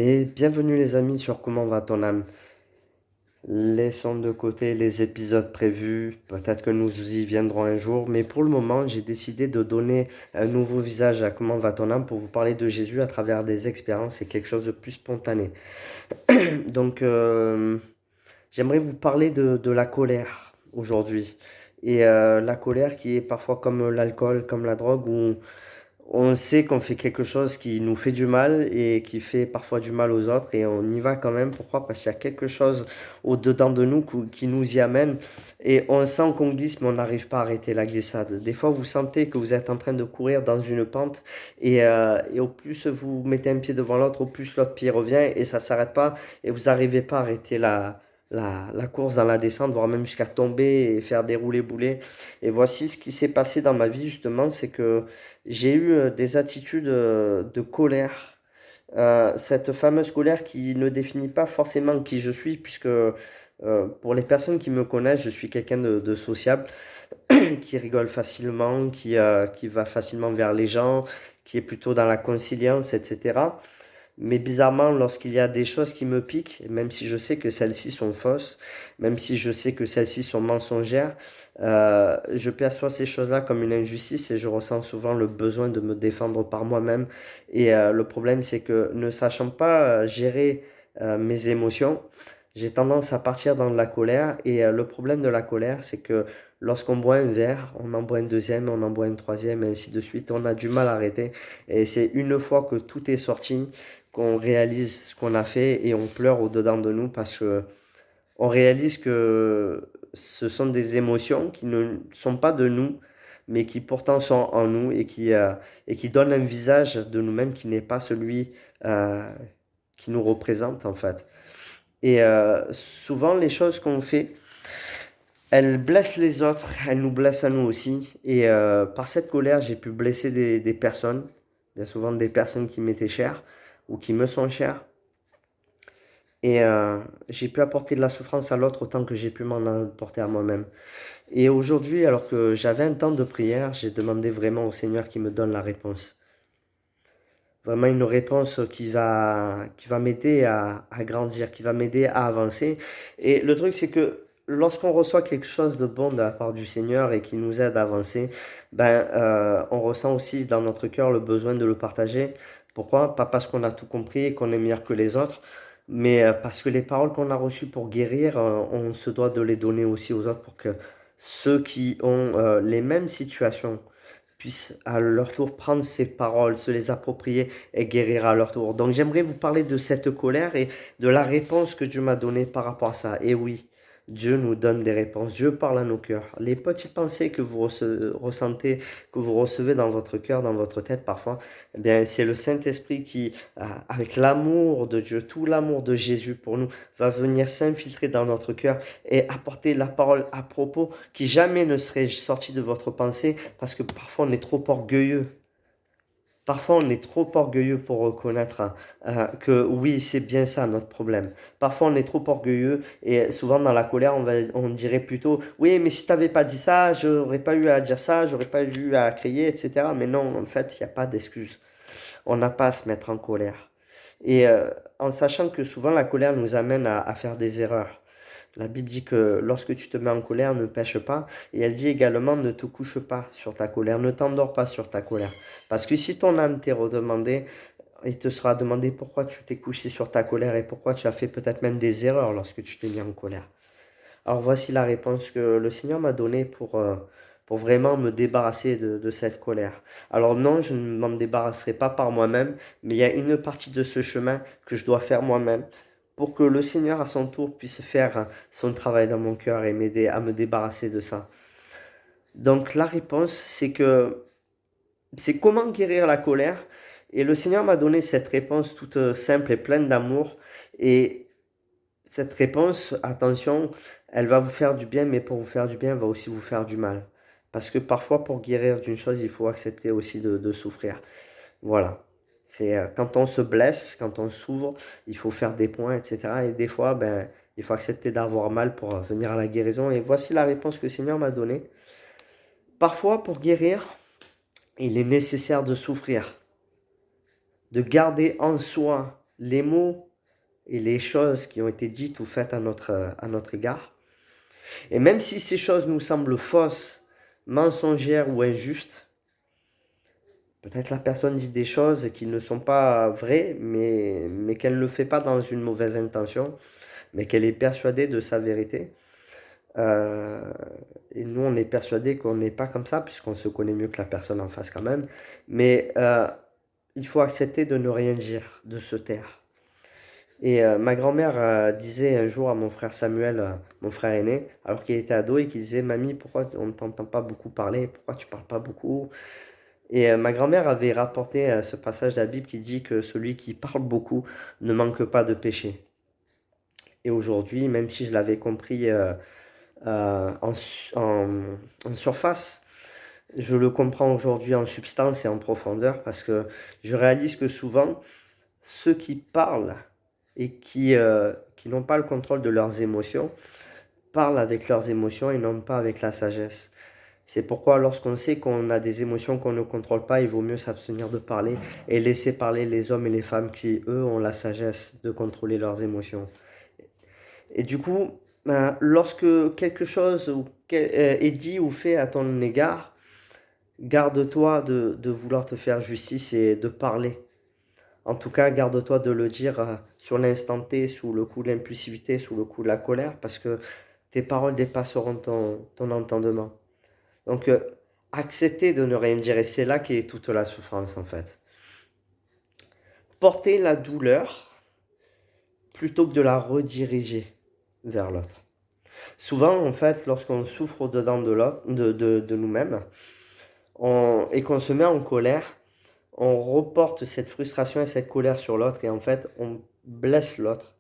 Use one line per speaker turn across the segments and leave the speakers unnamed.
Et bienvenue les amis sur Comment va ton âme? Laissons de côté les épisodes prévus, peut-être que nous y viendrons un jour, mais pour le moment j'ai décidé de donner un nouveau visage à Comment va ton âme pour vous parler de Jésus à travers des expériences et quelque chose de plus spontané. Donc j'aimerais vous parler de la colère aujourd'hui. Et la colère qui est parfois comme l'alcool, comme la drogue, où on sait qu'on fait quelque chose qui nous fait du mal et qui fait parfois du mal aux autres et on y va quand même. Pourquoi? Parce qu'il y a quelque chose au-dedans de nous qui nous y amène et on sent qu'on glisse mais on n'arrive pas à arrêter la glissade. Des fois, vous sentez que vous êtes en train de courir dans une pente et au plus vous mettez un pied devant l'autre, au plus l'autre pied revient et ça s'arrête pas et vous n'arrivez pas à arrêter la course dans la descente, voire même jusqu'à tomber et faire dérouler boulet. Et voici ce qui s'est passé dans ma vie justement, c'est que j'ai eu des attitudes de colère. Cette fameuse colère qui ne définit pas forcément qui je suis, puisque pour les personnes qui me connaissent, je suis quelqu'un de sociable, qui rigole facilement, qui va facilement vers les gens, qui est plutôt dans la conciliance, etc. Mais bizarrement, lorsqu'il y a des choses qui me piquent, même si je sais que celles-ci sont fausses, même si je sais que celles-ci sont mensongères, je perçois ces choses-là comme une injustice et je ressens souvent le besoin de me défendre par moi-même. Et le problème, c'est que ne sachant pas gérer mes émotions, j'ai tendance à partir dans de la colère. Et le problème de la colère, c'est que lorsqu'on boit un verre, on en boit un deuxième, on en boit un troisième, et ainsi de suite, on a du mal à arrêter. Et c'est une fois que tout est sorti qu'on réalise ce qu'on a fait et on pleure au-dedans de nous parce que on réalise que ce sont des émotions qui ne sont pas de nous, mais qui pourtant sont en nous et qui donnent un visage de nous-mêmes qui n'est pas celui euh, qui nous représente en fait. Et souvent les choses qu'on fait, elles blessent les autres, elles nous blessent à nous aussi. Et par cette colère, j'ai pu blesser des personnes, bien souvent des personnes qui m'étaient chères ou qui me sont chères. Et j'ai pu apporter de la souffrance à l'autre autant que j'ai pu m'en apporter à moi-même. Et aujourd'hui, alors que j'avais un temps de prière, j'ai demandé vraiment au Seigneur qui me donne la réponse. Vraiment une réponse qui va m'aider à grandir, qui va m'aider à avancer. Et le truc, c'est que lorsqu'on reçoit quelque chose de bon de la part du Seigneur et qui nous aide à avancer, on ressent aussi dans notre cœur le besoin de le partager. Pourquoi? Pas parce qu'on a tout compris et qu'on est meilleur que les autres, mais parce que les paroles qu'on a reçues pour guérir, on se doit de les donner aussi aux autres pour que ceux qui ont les mêmes situations puissent à leur tour prendre ces paroles, se les approprier et guérir à leur tour. Donc j'aimerais vous parler de cette colère et de la réponse que Dieu m'a donnée par rapport à ça. Et oui, Dieu nous donne des réponses, Dieu parle à nos cœurs. Les petites pensées que vous ressentez, que vous recevez dans votre cœur, dans votre tête parfois, eh bien c'est le Saint-Esprit qui, avec l'amour de Dieu, tout l'amour de Jésus pour nous, va venir s'infiltrer dans notre cœur et apporter la parole à propos qui jamais ne serait sortie de votre pensée parce que parfois on est trop orgueilleux. Parfois, on est trop orgueilleux pour reconnaître que oui, c'est bien ça notre problème. Parfois, on est trop orgueilleux et souvent dans la colère, on dirait plutôt, oui, mais si tu n'avais pas dit ça, j'aurais pas eu à dire ça, j'aurais pas eu à crier, etc. Mais non, en fait, il n'y a pas d'excuse. On n'a pas à se mettre en colère. Et en sachant que souvent la colère nous amène à faire des erreurs. La Bible dit que lorsque tu te mets en colère, ne pêche pas. Et elle dit également, ne te couche pas sur ta colère, ne t'endors pas sur ta colère. Parce que si ton âme t'est redemandée, il te sera demandé pourquoi tu t'es couché sur ta colère et pourquoi tu as fait peut-être même des erreurs lorsque tu t'es mis en colère. Alors voici la réponse que le Seigneur m'a donnée pour vraiment me débarrasser de cette colère. Alors non, je ne m'en débarrasserai pas par moi-même, mais il y a une partie de ce chemin que je dois faire moi-même pour que le Seigneur à son tour puisse faire son travail dans mon cœur et m'aider à me débarrasser de ça. Donc la réponse, c'est comment guérir la colère. Et le Seigneur m'a donné cette réponse toute simple et pleine d'amour. Et cette réponse, attention, elle va vous faire du bien, mais pour vous faire du bien, elle va aussi vous faire du mal. Parce que parfois, pour guérir d'une chose, il faut accepter aussi de souffrir. Voilà. C'est quand on se blesse, quand on s'ouvre, il faut faire des points, etc. Et des fois, il faut accepter d'avoir mal pour venir à la guérison. Et voici la réponse que le Seigneur m'a donnée. Parfois, pour guérir, il est nécessaire de souffrir, de garder en soi. les mots et les choses qui ont été dites ou faites à notre égard. Et même si ces choses nous semblent fausses, mensongères ou injustes, peut-être la personne dit des choses qui ne sont pas vraies, mais qu'elle ne le fait pas dans une mauvaise intention, mais qu'elle est persuadée de sa vérité. Euh, et nous, on est persuadé qu'on n'est pas comme ça, puisqu'on se connaît mieux que la personne en face quand même. Mais il faut accepter de ne rien dire, de se taire. Et ma grand-mère disait un jour à mon frère Samuel, mon frère aîné, alors qu'il était ado, et qu'il disait, Mamie, pourquoi on ne t'entend pas beaucoup parler? Pourquoi tu parles pas beaucoup? Et ma grand-mère avait rapporté ce passage de la Bible qui dit que celui qui parle beaucoup ne manque pas de péché. Et aujourd'hui, même si je l'avais compris en surface, je le comprends aujourd'hui en substance et en profondeur parce que je réalise que souvent, ceux qui parlent et qui n'ont pas le contrôle de leurs émotions, parlent avec leurs émotions et non pas avec la sagesse. C'est pourquoi lorsqu'on sait qu'on a des émotions qu'on ne contrôle pas, il vaut mieux s'abstenir de parler et laisser parler les hommes et les femmes qui, eux, ont la sagesse de contrôler leurs émotions. Et du coup, lorsque quelque chose est dit ou fait à ton égard, garde-toi de vouloir te faire justice et de parler. En tout cas, garde-toi de le dire sur l'instant T, sous le coup de l'impulsivité, sous le coup de la colère, parce que tes paroles dépasseront ton entendement. Donc, accepter de ne rien dire, et c'est là qu'est toute la souffrance en fait. Porter la douleur plutôt que de la rediriger vers l'autre. Souvent, en fait, lorsqu'on souffre au-dedans de nous-mêmes et qu'on se met en colère, on reporte cette frustration et cette colère sur l'autre et en fait, on blesse l'autre.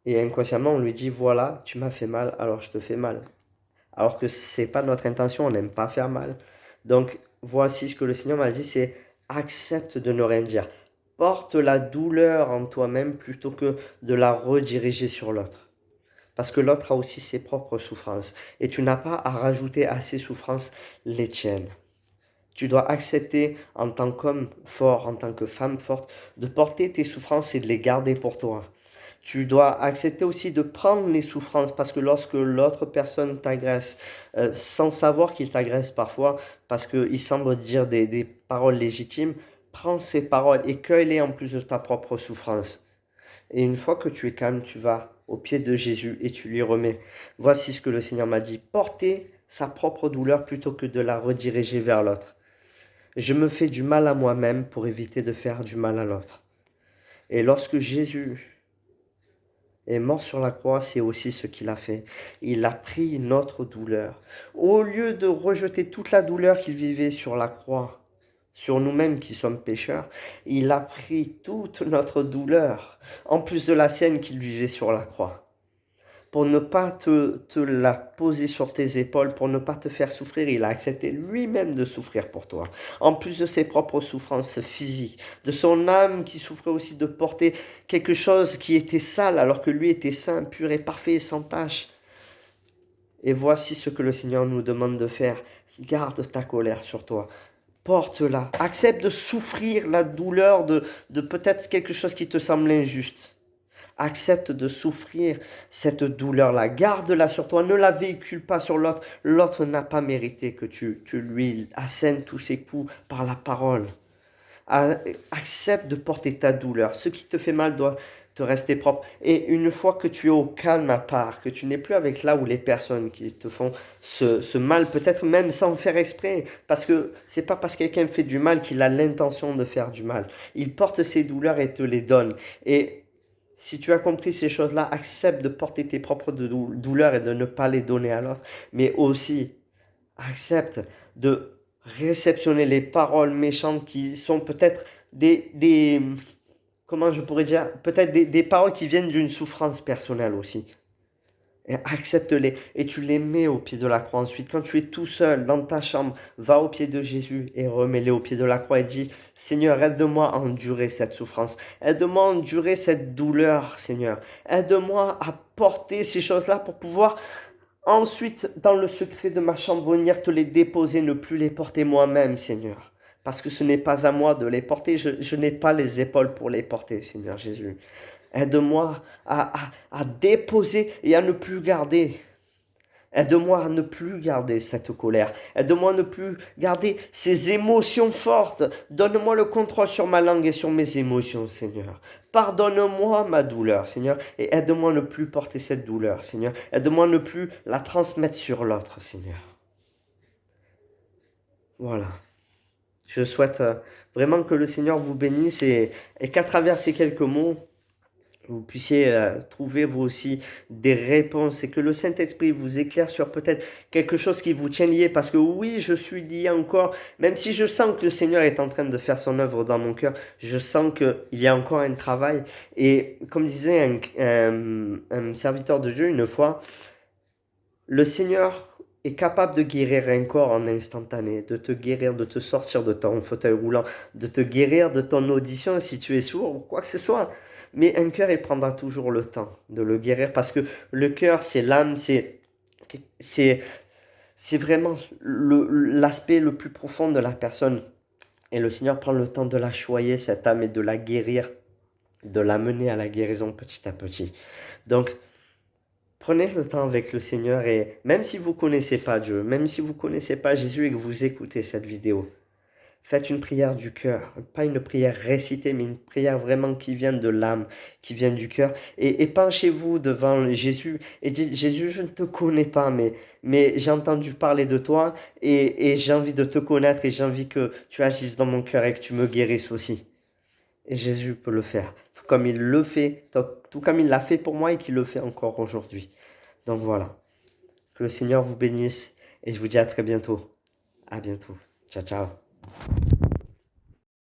Et inconsciemment, on lui dit, voilà, tu m'as fait mal, alors je te fais mal. Alors que c'est pas notre intention, on n'aime pas faire mal. Donc, voici ce que le Seigneur m'a dit, c'est accepte de ne rien dire. Porte la douleur en toi-même plutôt que de la rediriger sur l'autre. Parce que l'autre a aussi ses propres souffrances. Et tu n'as pas à rajouter à ses souffrances les tiennes. Tu dois accepter en tant qu'homme fort, en tant que femme forte, de porter tes souffrances et de les garder pour toi. Tu dois accepter aussi de prendre les souffrances parce que lorsque l'autre personne t'agresse, sans savoir qu'il t'agresse parfois, parce qu'il semble dire des paroles légitimes, prends ces paroles et cueille-les en plus de ta propre souffrance. Et une fois que tu es calme, tu vas au pied de Jésus et tu lui remets. Voici ce que le Seigneur m'a dit. Porter sa propre douleur plutôt que de la rediriger vers l'autre. Je me fais du mal à moi-même pour éviter de faire du mal à l'autre. Et lorsque Jésus est mort sur la croix, c'est aussi ce qu'il a fait. Il a pris notre douleur. Au lieu de rejeter toute la douleur qu'il vivait sur la croix, sur nous-mêmes qui sommes pécheurs, il a pris toute notre douleur, en plus de la sienne qu'il vivait sur la croix. Pour ne pas te la poser sur tes épaules, pour ne pas te faire souffrir, il a accepté lui-même de souffrir pour toi. En plus de ses propres souffrances physiques, de son âme qui souffrait aussi de porter quelque chose qui était sale alors que lui était saint, pur et parfait et sans tache. Et voici ce que le Seigneur nous demande de faire. Garde ta colère sur toi. Porte-la. Accepte de souffrir la douleur de peut-être quelque chose qui te semble injuste. Accepte de souffrir cette douleur-là. Garde-la sur toi. Ne la véhicule pas sur l'autre. L'autre n'a pas mérité que tu lui assènes tous ses coups par la parole. Accepte de porter ta douleur. Ce qui te fait mal doit te rester propre. Et une fois que tu es au calme à part, que tu n'es plus avec là où les personnes qui te font ce mal, peut-être même sans faire exprès, parce que c'est pas parce que quelqu'un fait du mal qu'il a l'intention de faire du mal. Il porte ses douleurs et te les donne. Et si tu as compris ces choses-là, accepte de porter tes propres douleurs et de ne pas les donner à l'autre, mais aussi accepte de réceptionner les paroles méchantes qui sont peut-être comment je pourrais dire, peut-être des paroles qui viennent d'une souffrance personnelle aussi. Et accepte-les et tu les mets au pied de la croix. Ensuite, quand tu es tout seul dans ta chambre, va au pied de Jésus et remets-les au pied de la croix et dis, Seigneur, aide-moi à endurer cette souffrance. Aide-moi à endurer cette douleur, Seigneur. Aide-moi à porter ces choses-là pour pouvoir ensuite, dans le secret de ma chambre, venir te les déposer, ne plus les porter moi-même, Seigneur. parce que ce n'est pas à moi de les porter. Je n'ai pas les épaules pour les porter, Seigneur Jésus. Aide-moi à déposer et à ne plus garder. Aide-moi à ne plus garder cette colère. Aide-moi à ne plus garder ces émotions fortes. Donne-moi le contrôle sur ma langue et sur mes émotions, Seigneur. Pardonne-moi ma douleur, Seigneur, et aide-moi à ne plus porter cette douleur, Seigneur. Aide-moi à ne plus la transmettre sur l'autre, Seigneur. Voilà. Je souhaite vraiment que le Seigneur vous bénisse et qu'à travers ces quelques mots, vous puissiez trouver vous aussi des réponses et que le Saint-Esprit vous éclaire sur peut-être quelque chose qui vous tient lié. Parce que oui, je suis lié encore, même si je sens que le Seigneur est en train de faire son œuvre dans mon cœur, je sens qu'il y a encore un travail. Et comme disait un serviteur de Dieu une fois, le Seigneur est capable de guérir un corps en instantané, de te guérir, de te sortir de ton fauteuil roulant, de te guérir de ton audition si tu es sourd ou quoi que ce soit. Mais un cœur, il prendra toujours le temps de le guérir parce que le cœur, c'est l'âme, c'est, c'est vraiment l'aspect le plus profond de la personne. Et le Seigneur prend le temps de la choyer, cette âme, et de la guérir, de la mener à la guérison petit à petit. Donc, prenez le temps avec le Seigneur et même si vous ne connaissez pas Dieu, même si vous ne connaissez pas Jésus et que vous écoutez cette vidéo, faites une prière du cœur, pas une prière récitée, mais une prière vraiment qui vient de l'âme, qui vient du cœur. Et penchez-vous devant Jésus et dites, Jésus, je ne te connais pas, mais j'ai entendu parler de toi et j'ai envie de te connaître et j'ai envie que tu agisses dans mon cœur et que tu me guérisses aussi. Et Jésus peut le faire, tout comme il le fait, tout comme il l'a fait pour moi et qu'il le fait encore aujourd'hui. Donc voilà, que le Seigneur vous bénisse et je vous dis à très bientôt. À bientôt. Ciao, ciao.